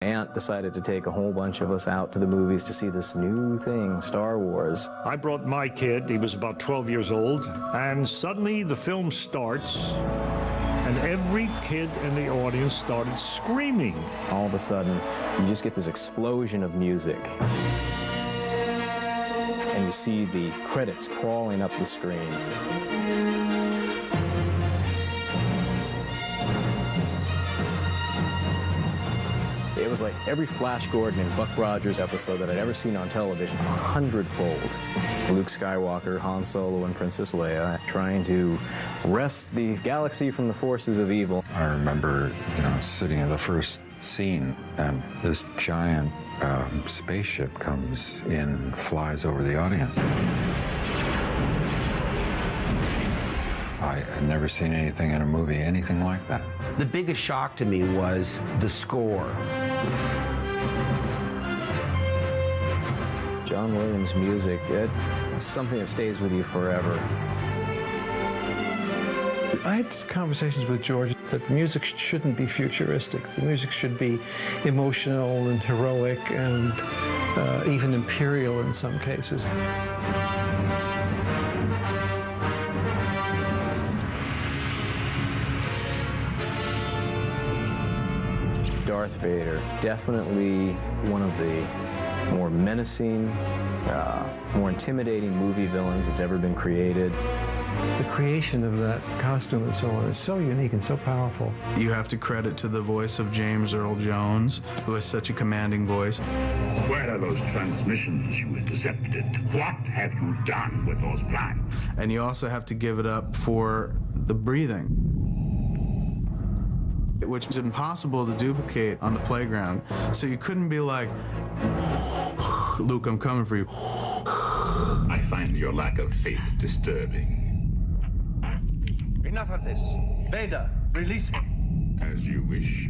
Aunt decided to take a whole bunch of us out to the movies to see this new thing, Star Wars. I brought my kid, he was about 12 years old, and suddenly the film starts, and every kid in the audience started screaming. All of a sudden, you just get this explosion of music. And you see the credits crawling up the screen. It was like every Flash Gordon and Buck Rogers episode that I'd ever seen on television, 100-fold. Luke Skywalker, Han Solo, and Princess Leia trying to wrest the galaxy from the forces of evil. I remember, sitting in the first scene, and this giant spaceship comes in, flies over the audience. I had never seen anything in a movie, anything like that. The biggest shock to me was the score. John Williams' music, it's something that stays with you forever. I had conversations with George that the music shouldn't be futuristic. The music should be emotional and heroic and even imperial in some cases. Darth Vader, definitely one of the more menacing, more intimidating movie villains that's ever been created. The creation of that costume and so on is so unique and so powerful. You have to credit to the voice of James Earl Jones, who has such a commanding voice. Where are those transmissions you intercepted? What have you done with those plans? And you also have to give it up for the breathing, which is impossible to duplicate on the playground. So you couldn't be like, Luke, I'm coming for you. I find your lack of faith disturbing. Enough of this. Vader, release him. As you wish.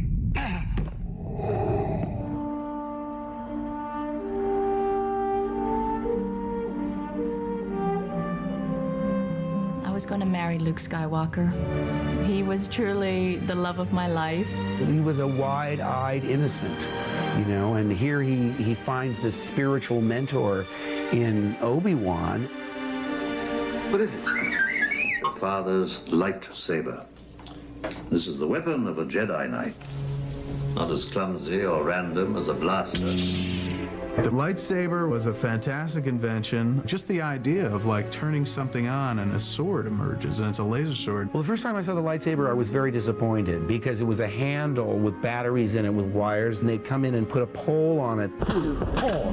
I was going to marry Luke Skywalker. He was truly the love of my life. He was a wide-eyed innocent, and here he finds this spiritual mentor in Obi-Wan. What is it? Father's lightsaber. This is the weapon of a Jedi Knight. Not as clumsy or random as a blaster. The lightsaber was a fantastic invention. Just the idea of turning something on and a sword emerges, and it's a laser sword. Well, the first time I saw the lightsaber, I was very disappointed because it was a handle with batteries in it with wires, and they'd come in and put a pole on it.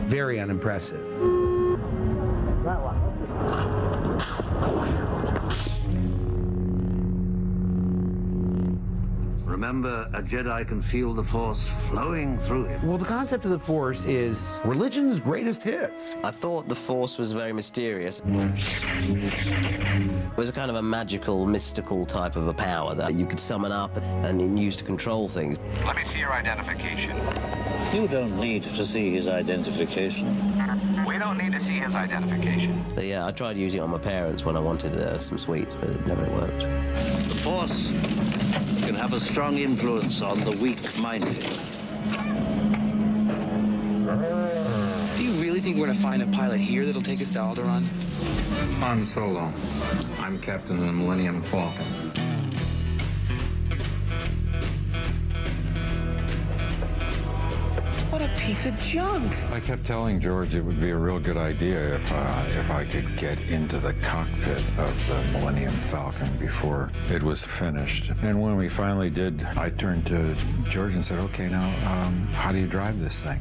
Very unimpressive. That one. Remember, a Jedi can feel the Force flowing through him. Well, the concept of the Force is religion's greatest hits. I thought the Force was very mysterious. It was a kind of a magical, mystical type of a power that you could summon up and use to control things. Let me see your identification. You don't need to see his identification. We don't need to see his identification. But yeah, I tried using it on my parents when I wanted some sweets, but it never worked. The Force can have a strong influence on the weak-minded. Do you really think we're gonna find a pilot here that'll take us to Alderaan? Han Solo. I'm captain of the Millennium Falcon. What a piece of junk. I kept telling George it would be a real good idea if I could get into the cockpit of the Millennium Falcon before it was finished. And when we finally did, I turned to George and said, okay, now, how do you drive this thing?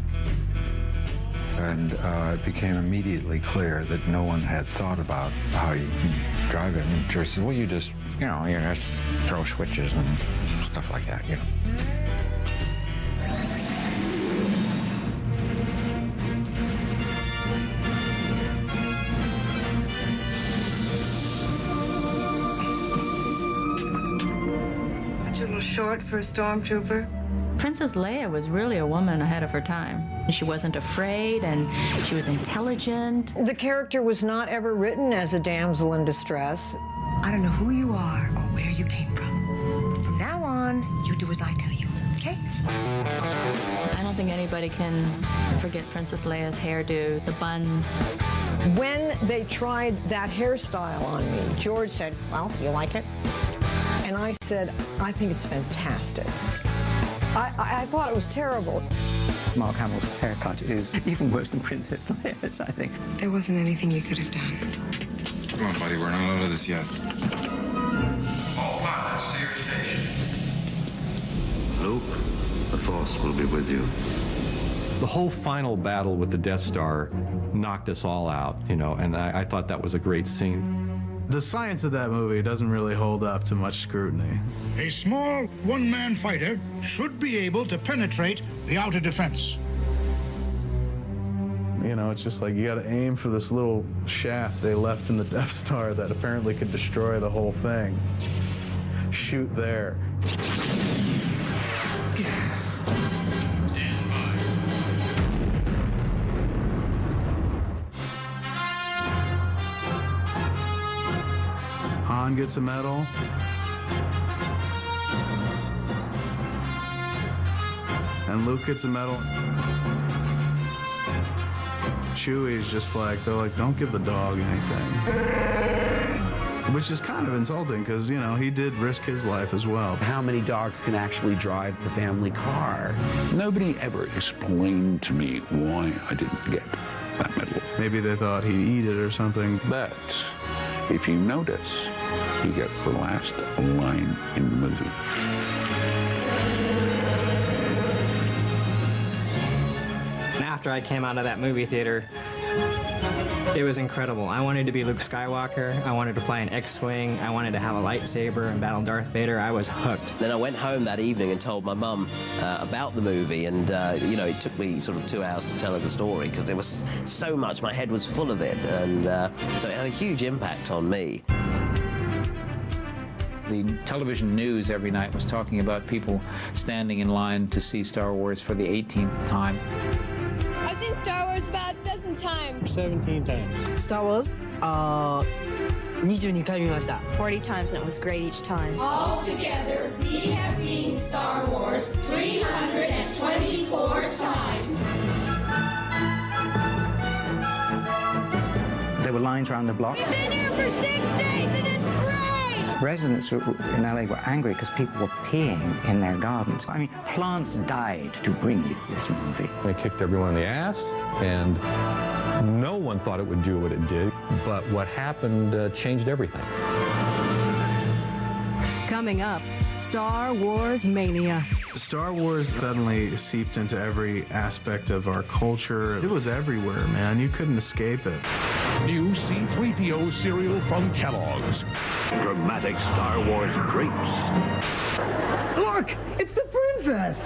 And it became immediately clear that no one had thought about how you can drive it. And George said, well, you just throw switches and stuff like that, A little short for a stormtrooper. Princess Leia was really a woman ahead of her time. She wasn't afraid, and she was intelligent. The character was not ever written as a damsel in distress. I don't know who you are or where you came from. From now on, you do as I tell you, okay? I don't think anybody can forget Princess Leia's hairdo, the buns. When they tried that hairstyle on me, George said, well, you like it? And I said, I think it's fantastic. I thought it was terrible. Mark Hamill's haircut is even worse than Princess Leia's, I think. There wasn't anything you could have done. Come on, buddy, we're not out of this yet. All pilots to your stations. Luke, the Force will be with you. The whole final battle with the Death Star knocked us all out, you know, and I thought that was a great scene. The science of that movie doesn't really hold up to much scrutiny. A small one-man fighter should be able to penetrate the outer defense. You know, it's just like you gotta aim for this little shaft they left in the Death Star that apparently could destroy the whole thing. Shoot there. Han gets a medal. And Luke gets a medal. Chewie's just like, they're like, don't give the dog anything. Which is kind of insulting because, you know, he did risk his life as well. How many dogs can actually drive the family car? Nobody ever explained to me why I didn't get that medal. Maybe they thought he'd eat it or something. But if you notice, he gets the last line in the movie. And after I came out of that movie theater, it was incredible. I wanted to be Luke Skywalker. I wanted to fly an X-Wing. I wanted to have a lightsaber and battle Darth Vader. I was hooked. Then I went home that evening and told my mum about the movie, and you know, it took me sort of 2 hours to tell her the story because there was so much. My head was full of it, and so it had a huge impact on me. The television news every night was talking about people standing in line to see Star Wars for the 18th time. I've seen Star Wars about a dozen times. 17 times. Star Wars, 22回見ました. 40 times, and it was great each time. Altogether, we have seen Star Wars 324 times. There were lines around the block. We've been here for 6 days, and it's great! Residents in LA were angry because people were peeing in their gardens. I mean, plants died to bring you this movie. They kicked everyone in the ass, and no one thought it would do what it did, but what happened changed everything. Coming up, Star Wars mania. Star Wars suddenly seeped into every aspect of our culture. It was everywhere, man. You couldn't escape it. New C-3PO cereal from Kellogg's. Dramatic Star Wars drapes. Look, it's the princess.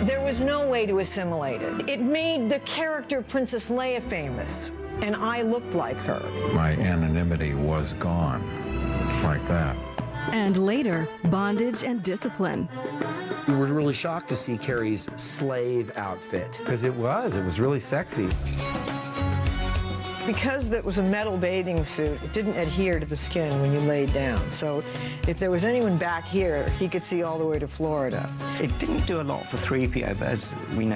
There was no way to assimilate it. It made the character Princess Leia famous, and I looked like her. My anonymity was gone, like that. And later, bondage and discipline. We were really shocked to see Carrie's slave outfit. Because it was really sexy. Because it was a metal bathing suit, it didn't adhere to the skin when you laid down. So if there was anyone back here, he could see all the way to Florida. It didn't do a lot for 3PO, but as we know